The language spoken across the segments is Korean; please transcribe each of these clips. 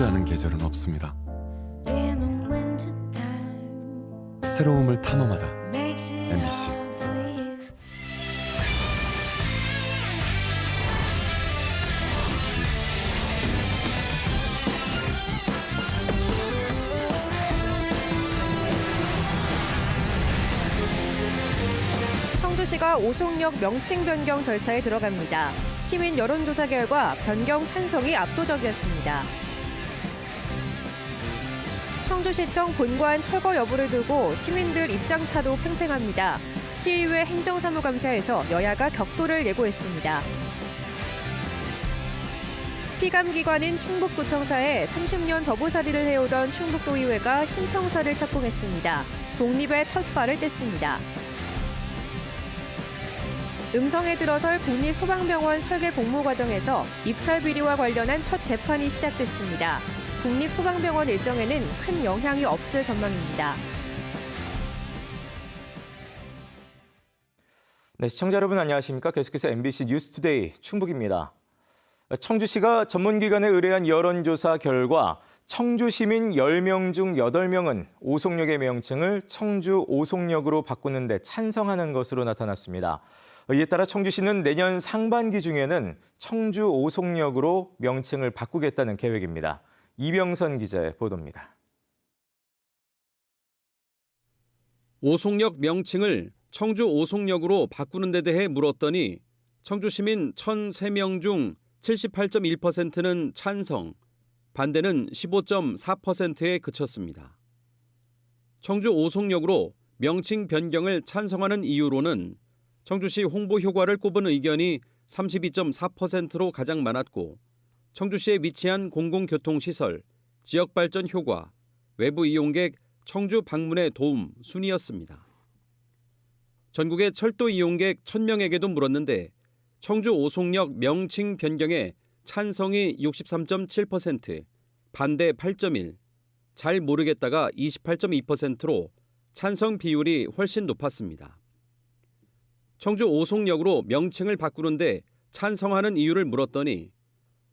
하는 계절은 없습니다. 새로움을 탐험하다. MBC. 청주시가 오송역 명칭 변경 절차에 들어갑니다. 시민 여론조사 결과 변경 찬성이 압도적이었습니다. 청주시청 본관 철거 여부를 두고 시민들 입장차도 팽팽합니다. 시의회 행정사무감사에서 여야가 격돌을 예고했습니다. 피감기관인 충북구청사에 30년 더부살이를 해오던 충북도의회가 신청사를 착공했습니다. 독립의 첫 발을 뗐습니다. 음성에 들어설 국립소방병원 설계 공모 과정에서 입찰 비리와 관련한 첫 재판이 시작됐습니다. 국립소방병원 일정에는 큰 영향이 없을 전망입니다. 네, 시청자 여러분 안녕하십니까? 계속해서 MBC 뉴스투데이 충북입니다. 청주시가 전문기관에 의뢰한 여론조사 결과 청주 시민 10명 중 8명은 오송역의 명칭을 청주 오송역으로 바꾸는 데 찬성하는 것으로 나타났습니다. 이에 따라 청주시는 내년 상반기 중에는 청주 오송역으로 명칭을 바꾸겠다는 계획입니다. 이병선 기자의 보도입니다. 오송역 명칭을 청주 오송역으로 바꾸는 데 대해 물었더니 청주 시민 1,003명 중 78.1%는 찬성, 반대는 15.4%에 그쳤습니다. 청주 오송역으로 명칭 변경을 찬성하는 이유로는 청주시 홍보 효과를 꼽은 의견이 32.4%로 가장 많았고 청주시에 위치한 공공교통시설, 지역발전 효과, 외부 이용객 청주 방문의 도움 순이었습니다. 전국의 철도 이용객 1,000명에게도 물었는데 청주 오송역 명칭 변경에 찬성이 63.7%, 반대 8.1%, 잘 모르겠다가 28.2%로 찬성 비율이 훨씬 높았습니다. 청주 오송역으로 명칭을 바꾸는데 찬성하는 이유를 물었더니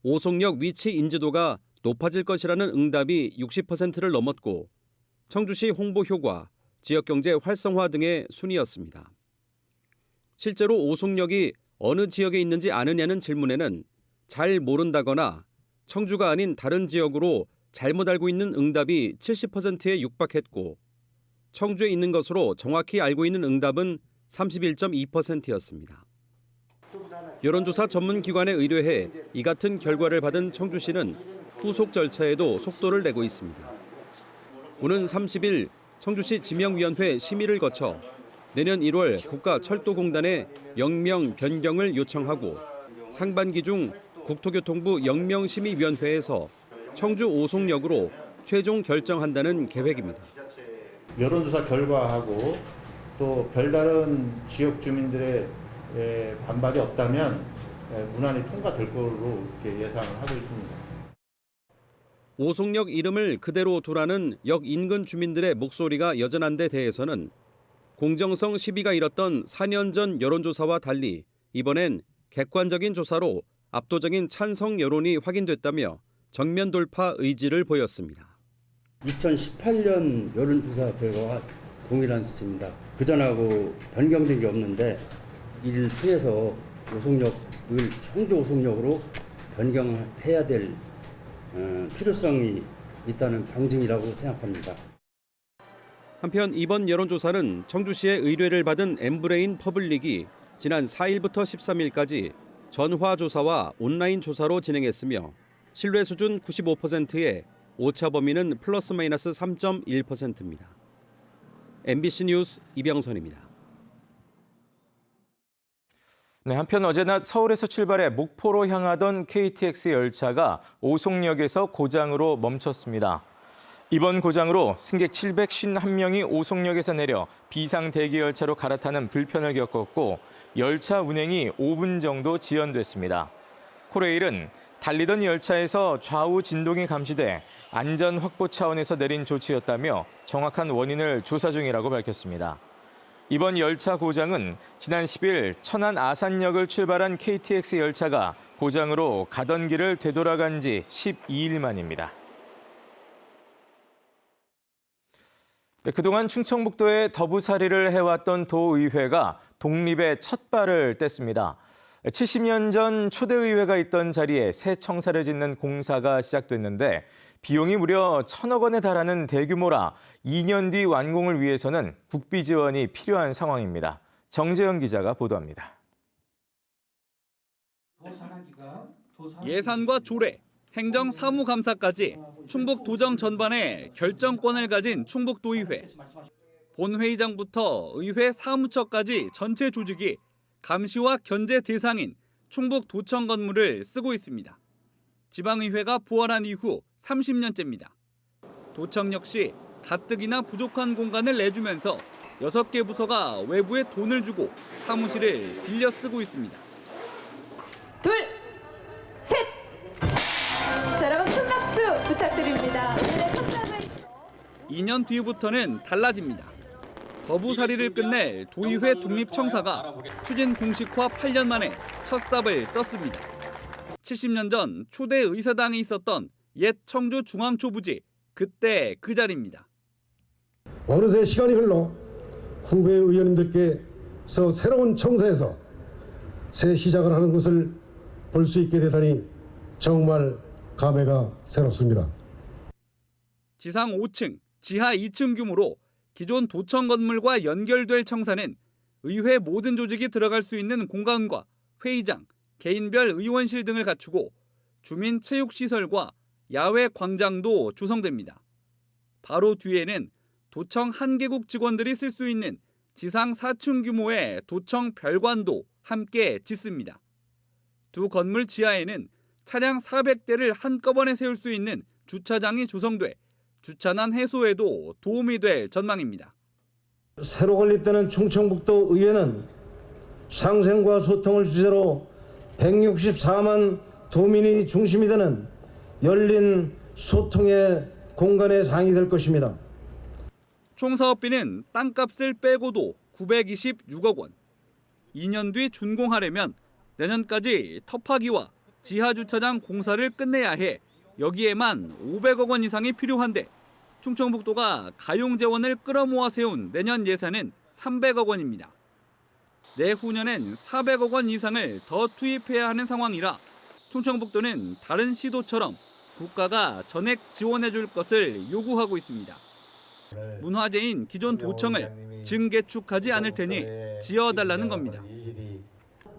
오송역 위치 인지도가 높아질 것이라는 응답이 60%를 넘었고 청주시 홍보 효과, 지역경제 활성화 등의 순이었습니다. 실제로 오송역이 어느 지역에 있는지 아느냐는 질문에는 잘 모른다거나 청주가 아닌 다른 지역으로 잘못 알고 있는 응답이 70%에 육박했고 청주에 있는 것으로 정확히 알고 있는 응답은 31.2%였습니다. 여론조사 전문기관에 의뢰해 이 같은 결과를 받은 청주시는 후속 절차에도 속도를 내고 있습니다. 오는 30일 청주시 지명위원회 심의를 거쳐 내년 1월 국가철도공단에 역명 변경을 요청하고 상반기 중 국토교통부 역명심의위원회에서 청주 오송역으로 최종 결정한다는 계획입니다. 여론조사 결과하고 또 별다른 지역 주민들의 반발이 없다면 무난히 통과될 것으로 이렇게 예상을 하고 있습니다. 오송역 이름을 그대로 두라는 역 인근 주민들의 목소리가 여전한 데 대해서는 공정성 시비가 일었던 4년 전 여론조사와 달리 이번엔 객관적인 조사로 압도적인 찬성 여론이 확인됐다며 정면 돌파 의지를 보였습니다. 2018년 여론조사 결과와 동일한 수치입니다. 그전하고 변경된 게 없는데 이를 통해서 오송역을 청주 오송역으로 변경해야 될 필요성이 있다는 방증이라고 생각합니다. 한편 이번 여론조사는 청주시의 의뢰를 받은 엠브레인 퍼블릭이 지난 4일부터 13일까지 전화조사와 온라인 조사로 진행했으며 신뢰 수준 95%에 오차 범위는 플러스 마이너스 3.1%입니다. MBC 뉴스 이병선입니다. 네, 한편 어제 낮 서울에서 출발해 목포로 향하던 KTX 열차가 오송역에서 고장으로 멈췄습니다. 이번 고장으로 승객 751명이 오송역에서 내려 비상 대기 열차로 갈아타는 불편을 겪었고 열차 운행이 5분 정도 지연됐습니다. 코레일은 달리던 열차에서 좌우 진동이 감지돼 안전 확보 차원에서 내린 조치였다며 정확한 원인을 조사 중이라고 밝혔습니다. 이번 열차 고장은 지난 10일 천안 아산역을 출발한 KTX 열차가 고장으로 가던 길을 되돌아간 지 12일 만입니다. 네, 그동안 충청북도에 더부살이를 해왔던 도의회가 독립의 첫 발을 뗐습니다. 70년 전 초대의회가 있던 자리에 새 청사를 짓는 공사가 시작됐는데 비용이 무려 1,000억 원에 달하는 대규모라 2년 뒤 완공을 위해서는 국비 지원이 필요한 상황입니다. 정재영 기자가 보도합니다. 예산과 조례, 행정 사무감사까지 충북 도정 전반에 결정권을 가진 충북도의회. 본회의장부터 의회 사무처까지 전체 조직이 감시와 견제 대상인 충북도청 건물을 쓰고 있습니다. 지방의회가 부활한 이후 30년째입니다. 도청 역시 가뜩이나 부족한 공간을 내주면서 6개 부서가 외부에 돈을 주고 사무실을 빌려 쓰고 있습니다. 둘, 셋! 자, 여러분 큰 박수 부탁드립니다. 오늘의 첫장을 2년 뒤부터는 달라집니다. 더부살이를 끝낼 도의회 독립청사가 추진 공식화 8년 만에 첫 삽을 떴습니다. 70년 전 초대 의사당이 있었던 옛 청주 중앙초부지, 그때 그 자리입니다. 어느새 시간이 흘러 후배 의원님들께서 새로운 청사에서 새 시작을 하는 것을 볼 수 있게 되다니 정말 감회가 새롭습니다. 지상 5층, 지하 2층 규모로 기존 도청 건물과 연결될 청사는 의회 모든 조직이 들어갈 수 있는 공간과 회의장, 개인별 의원실 등을 갖추고 주민 체육시설과 야외 광장도 조성됩니다. 바로 뒤에는 도청 한 개국 직원들이 쓸 수 있는 지상 4층 규모의 도청 별관도 함께 짓습니다. 두 건물 지하에는 차량 400대를 한꺼번에 세울 수 있는 주차장이 조성돼 주차난 해소에도 도움이 될 전망입니다. 새로 건립되는 충청북도 의회는 상생과 소통을 주제로 164만 도민이 중심이 되는 열린 소통의 공간의 장이 될 것입니다. 총 사업비는 땅값을 빼고도 926억 원. 2년 뒤 준공하려면 내년까지 터파기와 지하주차장 공사를 끝내야 해 여기에만 500억 원 이상이 필요한데 충청북도가 가용재원을 끌어모아 세운 내년 예산은 300억 원입니다. 내후년엔 400억 원 이상을 더 투입해야 하는 상황이라 충청북도는 다른 시도처럼 국가가 전액 지원해 줄 것을 요구하고 있습니다. 문화재인 기존 도청을 증개축하지 않을 테니 지어달라는 겁니다.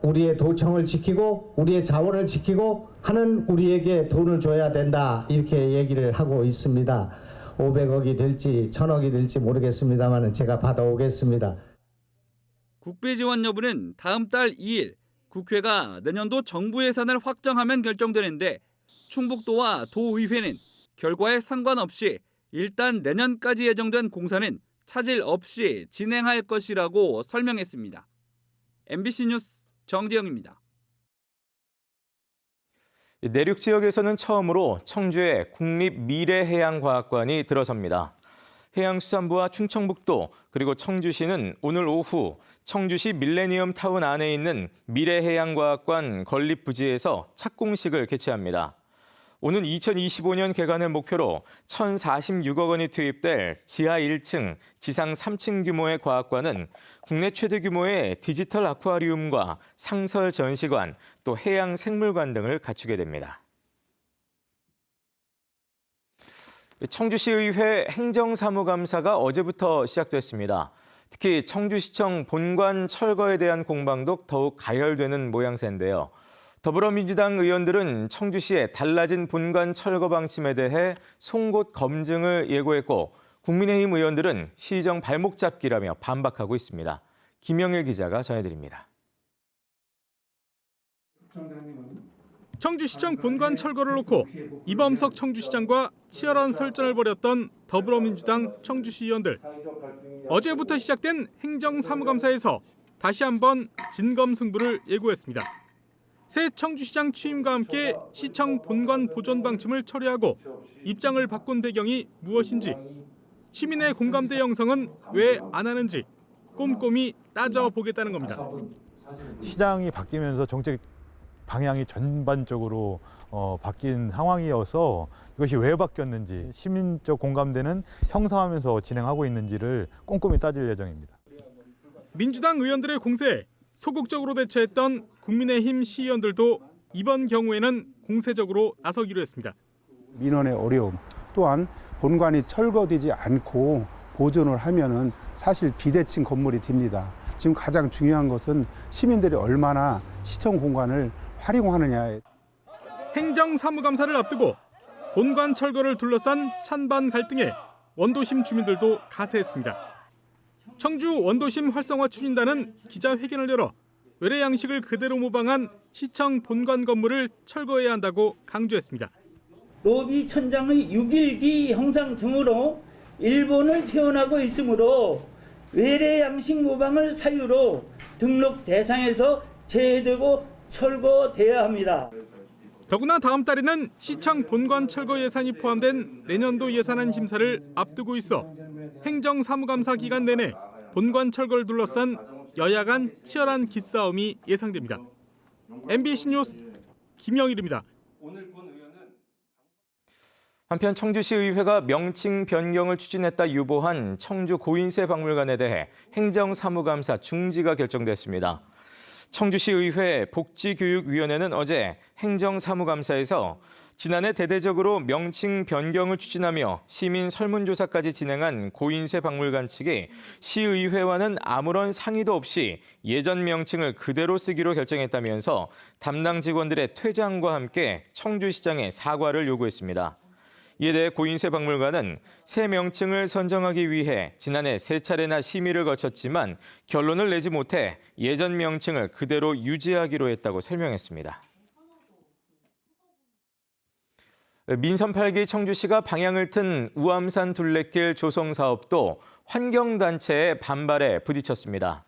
우리의 도청을 지키고 우리의 자원을 지키고 하는 우리에게 돈을 줘야 된다, 이렇게 얘기를 하고 있습니다. 500억이 될지 1000억이 될지 모르겠습니다만 제가 받아오겠습니다. 국비 지원 여부는 다음 달 2일 국회가 내년도 정부 예산을 확정하면 결정되는데 충북도와 도의회는 결과에 상관없이 일단 내년까지 예정된 공사는 차질 없이 진행할 것이라고 설명했습니다. MBC 뉴스 정재영입니다. 내륙 지역에서는 처음으로 청주에 국립미래해양과학관이 들어섭니다. 해양수산부와 충청북도 그리고 청주시는 오늘 오후 청주시 밀레니엄 타운 안에 있는 미래해양과학관 건립 부지에서 착공식을 개최합니다. 오는 2025년 개관을 목표로 1,046억 원이 투입될 지하 1층, 지상 3층 규모의 과학관은 국내 최대 규모의 디지털 아쿠아리움과 상설 전시관, 또 해양 생물관 등을 갖추게 됩니다. 청주시의회 행정사무감사가 어제부터 시작됐습니다. 특히 청주시청 본관 철거에 대한 공방도 더욱 가열되는 모양새인데요. 더불어민주당 의원들은 청주시의 달라진 본관 철거 방침에 대해 송곳 검증을 예고했고 국민의힘 의원들은 시정 발목 잡기라며 반박하고 있습니다. 김영일 기자가 전해드립니다. 청주시청 본관 철거를 놓고 이범석 청주시장과 치열한 설전을 벌였던 더불어민주당 청주시 의원들. 어제부터 시작된 행정사무감사에서 다시 한번 진검승부를 예고했습니다. 새 청주시장 취임과 함께 시청 본관 보존 방침을 철회하고 입장을 바꾼 배경이 무엇인지, 시민의 공감대 형성은 왜 안 하는지 꼼꼼히 따져보겠다는 겁니다. 시장이 바뀌면서 정책 방향이 전반적으로 바뀐 상황이어서 이것이 왜 바뀌었는지 시민적 공감대는 형성하면서 진행하고 있는지를 꼼꼼히 따질 예정입니다. 민주당 의원들의 공세에 소극적으로 대처했던 국민의힘 시의원들도 이번 경우에는 공세적으로 나서기로 했습니다. 민원의 어려움 또한 본관이 철거되지 않고 보존을 하면은 사실 비대칭 건물이 됩니다. 지금 가장 중요한 것은 시민들이 얼마나 시청 공간을 활용하느냐. 행정사무감사를 앞두고 본관 철거를 둘러싼 찬반 갈등에 원도심 주민들도 가세했습니다. 청주 원도심 활성화 추진단은 기자회견을 열어 외래 양식을 그대로 모방한 시청 본관 건물을 철거해야 한다고 강조했습니다. 노지 천장의 6일기 형상 등으로 일본을 표현하고 있으므로 외래 양식 모방을 사유로 등록 대상에서 제외되고 철거돼야 합니다. 더구나 다음 달에는 시청 본관 철거 예산이 포함된 내년도 예산안 심사를 앞두고 있어 행정사무감사 기간 내내 본관 철거를 둘러싼 여야 간 치열한 기싸움이 예상됩니다. MBC 뉴스 김영일입니다. 한편 청주시의회가 명칭 변경을 추진했다 유보한 청주 고인세 박물관에 대해 행정사무감사 중지가 결정됐습니다. 청주시의회 복지교육위원회는 어제 행정사무감사에서 지난해 대대적으로 명칭 변경을 추진하며 시민 설문조사까지 진행한 고인세 박물관 측이 시의회와는 아무런 상의도 없이 예전 명칭을 그대로 쓰기로 결정했다면서 담당 직원들의 퇴장과 함께 청주시장에 사과를 요구했습니다. 이에 대해 고인세 박물관은 새 명칭을 선정하기 위해 지난해 3차례나 심의를 거쳤지만 결론을 내지 못해 예전 명칭을 그대로 유지하기로 했다고 설명했습니다. 민선 8기 청주시가 방향을 튼 우암산 둘레길 조성 사업도 환경단체의 반발에 부딪혔습니다.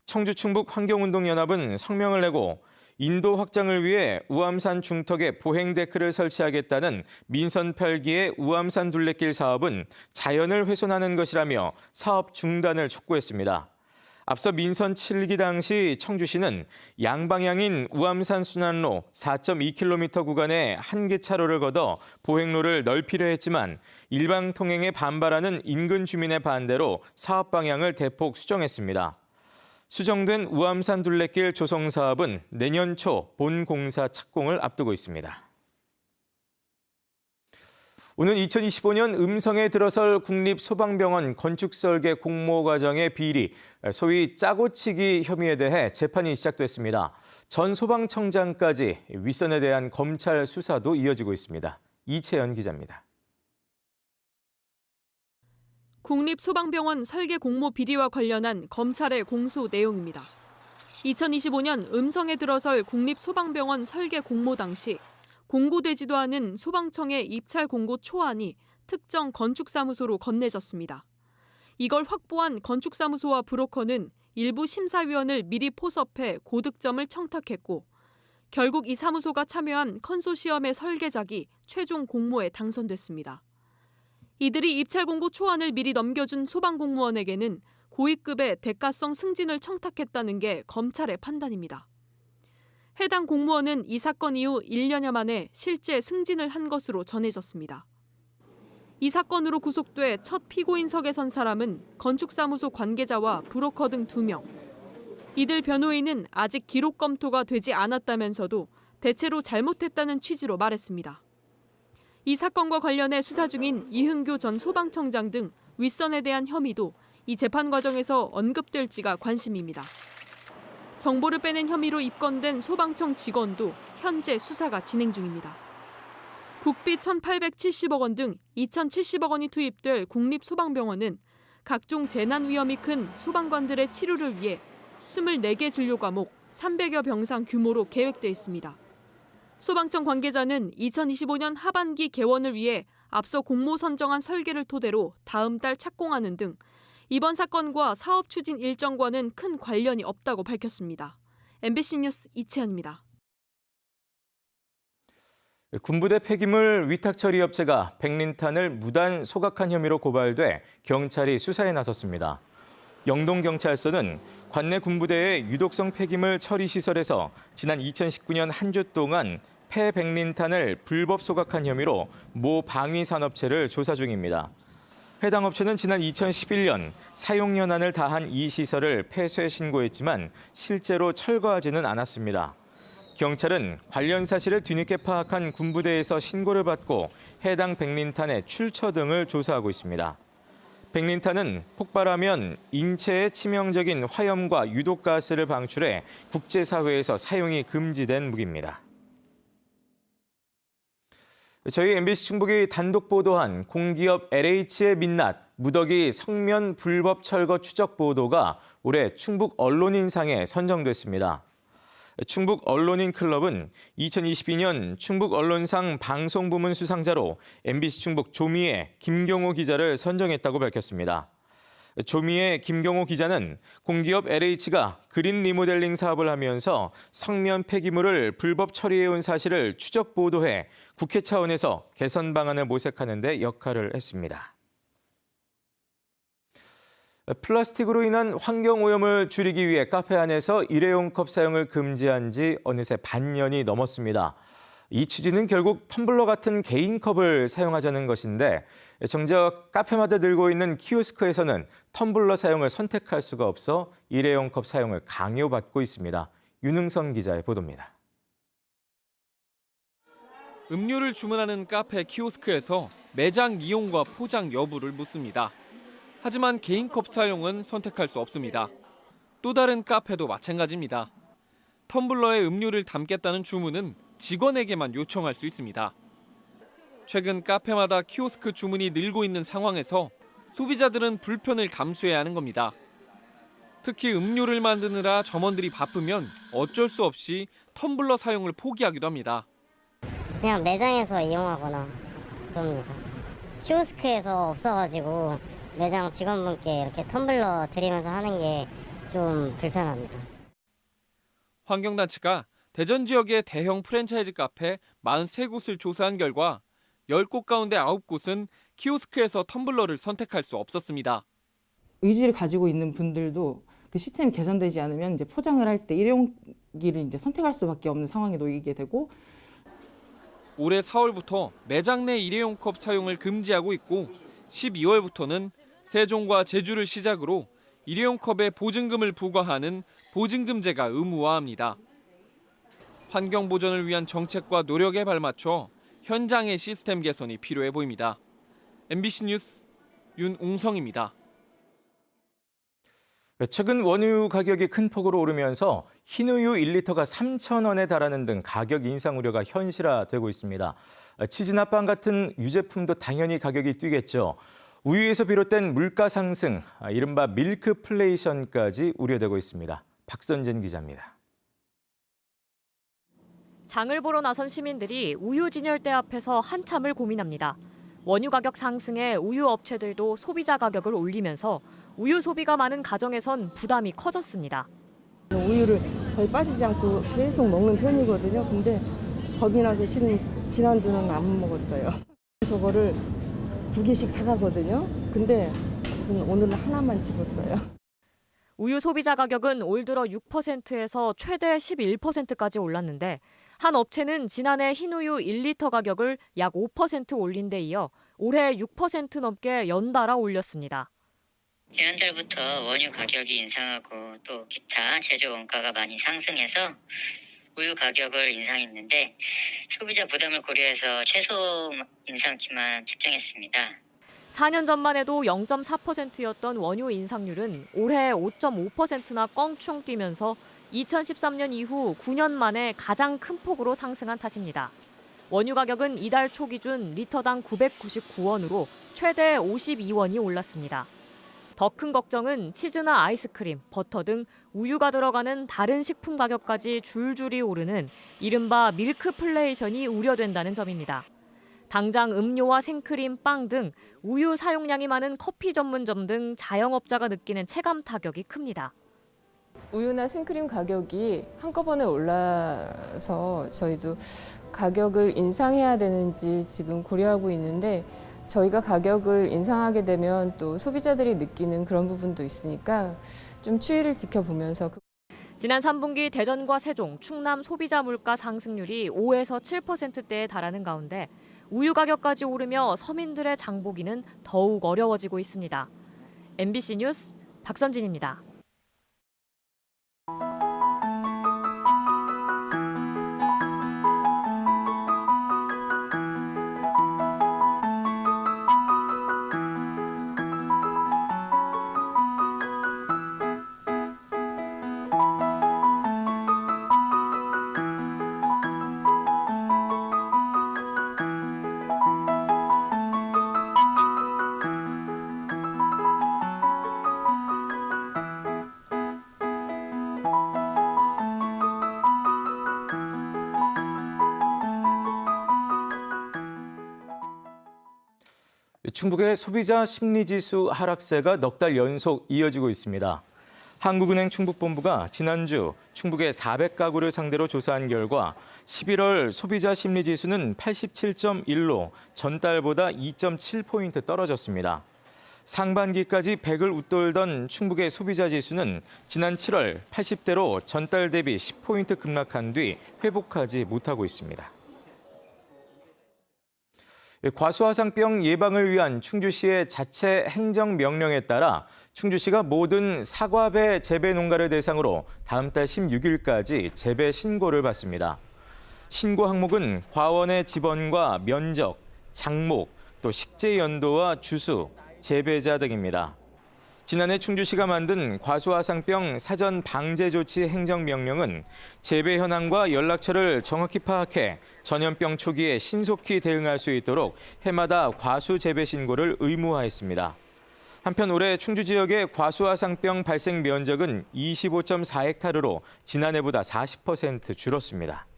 청주 충북 환경운동연합은 성명을 내고 인도 확장을 위해 우암산 중턱에 보행 데크를 설치하겠다는 민선 8기의 우암산 둘레길 사업은 자연을 훼손하는 것이라며 사업 중단을 촉구했습니다. 앞서 민선 7기 당시 청주시는 양방향인 우암산 순환로 4.2km 구간에 한 개 차로를 걷어 보행로를 넓히려 했지만 일방 통행에 반발하는 인근 주민의 반대로 사업 방향을 대폭 수정했습니다. 수정된 우암산 둘레길 조성 사업은 내년 초 본공사 착공을 앞두고 있습니다. 오는 2025년 음성에 들어설 국립소방병원 건축설계 공모 과정의 비리, 소위 짜고치기 혐의에 대해 재판이 시작됐습니다. 전 소방청장까지 윗선에 대한 검찰 수사도 이어지고 있습니다. 이채연 기자입니다. 국립소방병원 설계 공모 비리와 관련한 검찰의 공소 내용입니다. 2025년 음성에 들어설 국립소방병원 설계 공모 당시 공고되지도 않은 소방청의 입찰 공고 초안이 특정 건축사무소로 건네졌습니다. 이걸 확보한 건축사무소와 브로커는 일부 심사위원을 미리 포섭해 고득점을 청탁했고 결국 이 사무소가 참여한 컨소시엄의 설계작이 최종 공모에 당선됐습니다. 이들이 입찰 공고 초안을 미리 넘겨준 소방공무원에게는 고위급의 대가성 승진을 청탁했다는 게 검찰의 판단입니다. 해당 공무원은 이 사건 이후 1년여 만에 실제 승진을 한 것으로 전해졌습니다. 이 사건으로 구속돼 첫 피고인석에 선 사람은 건축사무소 관계자와 브로커 등 2명. 이들 변호인은 아직 기록 검토가 되지 않았다면서도 대체로 잘못했다는 취지로 말했습니다. 이 사건과 관련해 수사 중인 이흥교 전 소방청장 등 윗선에 대한 혐의도 이 재판 과정에서 언급될지가 관심입니다. 정보를 빼낸 혐의로 입건된 소방청 직원도 현재 수사가 진행 중입니다. 국비 1,870억 원 등 2,070억 원이 투입될 국립소방병원은 각종 재난 위험이 큰 소방관들의 치료를 위해 24개 진료 과목 300여 병상 규모로 계획돼 있습니다. 소방청 관계자는 2025년 하반기 개원을 위해 앞서 공모 선정한 설계를 토대로 다음 달 착공하는 등 이번 사건과 사업 추진 일정과는 큰 관련이 없다고 밝혔습니다. MBC 뉴스 이채연입니다. 군부대 폐기물 위탁 처리 업체가 백린탄을 무단 소각한 혐의로 고발돼 경찰이 수사에 나섰습니다. 영동경찰서는 관내 군부대의 유독성 폐기물 처리 시설에서 지난 2019년 한 주 동안 폐백린탄을 불법 소각한 혐의로 모 방위산업체를 조사 중입니다. 해당 업체는 지난 2011년 사용연한을 다한 이 시설을 폐쇄 신고했지만 실제로 철거하지는 않았습니다. 경찰은 관련 사실을 뒤늦게 파악한 군부대에서 신고를 받고 해당 백린탄의 출처 등을 조사하고 있습니다. 백린탄은 폭발하면 인체에 치명적인 화염과 유독가스를 방출해 국제사회에서 사용이 금지된 무기입니다. 저희 MBC 충북이 단독 보도한 공기업 LH의 민낯, 무더기 성면 불법 철거 추적 보도가 올해 충북 언론인상에 선정됐습니다. 충북 언론인 클럽은 2022년 충북 언론상 방송부문 수상자로 MBC 충북 조미애 김경호 기자를 선정했다고 밝혔습니다. 조미애 김경호 기자는 공기업 LH가 그린 리모델링 사업을 하면서 성면 폐기물을 불법 처리해온 사실을 추적 보도해 국회 차원에서 개선 방안을 모색하는 데 역할을 했습니다. 플라스틱으로 인한 환경오염을 줄이기 위해 카페 안에서 일회용 컵 사용을 금지한 지 어느새 반년이 넘었습니다. 이 취지는 결국 텀블러 같은 개인 컵을 사용하자는 것인데 정작 카페마다 들고 있는 키오스크에서는 텀블러 사용을 선택할 수가 없어 일회용 컵 사용을 강요받고 있습니다. 윤흥선 기자의 보도입니다. 음료를 주문하는 카페 키오스크에서 매장 이용과 포장 여부를 묻습니다. 하지만 개인 컵 사용은 선택할 수 없습니다. 또 다른 카페도 마찬가지입니다. 텀블러에 음료를 담겠다는 주문은 직원에게만 요청할 수 있습니다. 최근 카페마다 키오스크 주문이 늘고 있는 상황에서 소비자들은 불편을 감수해야 하는 겁니다. 특히 음료를 만드느라 점원들이 바쁘면 어쩔 수 없이 텀블러 사용을 포기하기도 합니다. 그냥 매장에서 이용하거나 그럽니다. 키오스크에서 없어가지고 매장 직원분께 이렇게 텀블러 드리면서 하는 게 좀 불편합니다. 환경단체가 대전 지역의 대형 프랜차이즈 카페 43곳을 조사한 결과 10곳 가운데 9곳은 키오스크에서 텀블러를 선택할 수 없었습니다. 의지를 가지고 있는 분들도 그 시스템이 개선되지 않으면 이제 포장을 할 때 일회용기를 이제 선택할 수밖에 없는 상황에 놓이게 되고, 올해 4월부터 매장 내 일회용 컵 사용을 금지하고 있고 12월부터는 세종과 제주를 시작으로 일회용 컵에 보증금을 부과하는 보증금제가 의무화합니다. 환경 보전을 위한 정책과 노력에 발맞춰 현장의 시스템 개선이 필요해 보입니다. MBC 뉴스 윤웅성입니다. 최근 원유 가격이 큰 폭으로 오르면서 흰우유 1리터가 3,000원에 달하는 등 가격 인상 우려가 현실화되고 있습니다. 치즈나빵 같은 유제품도 당연히 가격이 뛰겠죠. 우유에서 비롯된 물가 상승, 이른바 밀크플레이션까지 우려되고 있습니다. 박선진 기자입니다. 장을 보러 나선 시민들이 우유 진열대 앞에서 한참을 고민합니다. 원유 가격 상승에 우유 업체들도 소비자 가격을 올리면서 우유 소비가 많은 가정에선 부담이 커졌습니다. 우유를 거의 빠지지 않고 계속 먹는 편이거든요. 근데 겁이 나서 지난주는 안 먹었어요. 저거를 2개씩 사가거든요. 근데 무슨 오늘은 하나만 집었어요. 우유 소비자 가격은 올 들어 6%에서 최대 11%까지 올랐는데 한 업체는 지난해 흰우유 1리터 가격을 약 5% 올린 데 이어 올해 6% 넘게 연달아 올렸습니다. 지난달부터 원유 가격이 인상하고 또 기타 제조 원가가 많이 상승해서 우유 가격을 인상했는데 소비자 부담을 고려해서 최소 인상치만 집정했습니다. 4년 전만 해도 0.4%였던 원유 인상률은 올해 5.5%나 껑충 뛰면서 2013년 이후 9년 만에 가장 큰 폭으로 상승한 탓입니다. 원유 가격은 이달 초 기준 리터당 999원으로 최대 52원이 올랐습니다. 더 큰 걱정은 치즈나 아이스크림, 버터 등 우유가 들어가는 다른 식품 가격까지 줄줄이 오르는 이른바 밀크플레이션이 우려된다는 점입니다. 당장 음료와 생크림, 빵 등 우유 사용량이 많은 커피 전문점 등 자영업자가 느끼는 체감 타격이 큽니다. 우유나 생크림 가격이 한꺼번에 올라서 저희도 가격을 인상해야 되는지 지금 고려하고 있는데 저희가 가격을 인상하게 되면 또 소비자들이 느끼는 그런 부분도 있으니까 좀 추이를 지켜보면서. 지난 3분기 대전과 세종, 충남 소비자 물가 상승률이 5에서 7%대에 달하는 가운데 우유 가격까지 오르며 서민들의 장보기는 더욱 어려워지고 있습니다. MBC 뉴스 박선진입니다. 충북의 소비자 심리지수 하락세가 넉 달 연속 이어지고 있습니다. 한국은행 충북본부가 지난주 충북의 400가구를 상대로 조사한 결과 11월 소비자 심리지수는 87.1로 전달보다 2.7포인트 떨어졌습니다. 상반기까지 100을 웃돌던 충북의 소비자 지수는 지난 7월 80대로 전달 대비 10포인트 급락한 뒤 회복하지 못하고 있습니다. 과수화상병 예방을 위한 충주시의 자체 행정명령에 따라 충주시가 모든 사과배 재배 농가를 대상으로 다음 달 16일까지 재배 신고를 받습니다. 신고 항목은 과원의 지번과 면적, 장목, 또 식재 연도와 주수, 재배자 등입니다. 지난해 충주시가 만든 과수화상병 사전 방제 조치 행정명령은 재배 현황과 연락처를 정확히 파악해 전염병 초기에 신속히 대응할 수 있도록 해마다 과수 재배 신고를 의무화했습니다. 한편 올해 충주 지역의 과수화상병 발생 면적은 25.4헥타르로 지난해보다 40% 줄었습니다.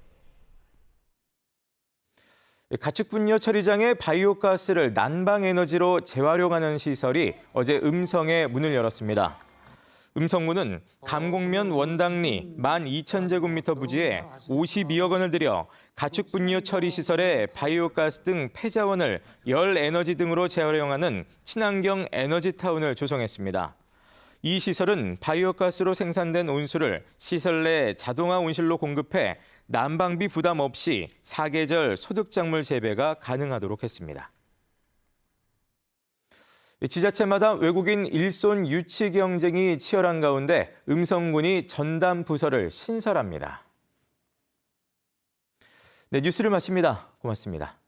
가축분뇨 처리장의 바이오가스를 난방에너지로 재활용하는 시설이 어제 음성에 문을 열었습니다. 음성군은 감곡면 원당리 12,000제곱미터 부지에 52억 원을 들여 가축분뇨 처리 시설에 바이오가스 등 폐자원을 열 에너지 등으로 재활용하는 친환경 에너지타운을 조성했습니다. 이 시설은 바이오가스로 생산된 온수를 시설 내 자동화 온실로 공급해 난방비 부담 없이 사계절 소득작물 재배가 가능하도록 했습니다. 지자체마다 외국인 일손 유치 경쟁이 치열한 가운데 음성군이 전담 부서를 신설합니다. 네, 뉴스를 마칩니다. 고맙습니다.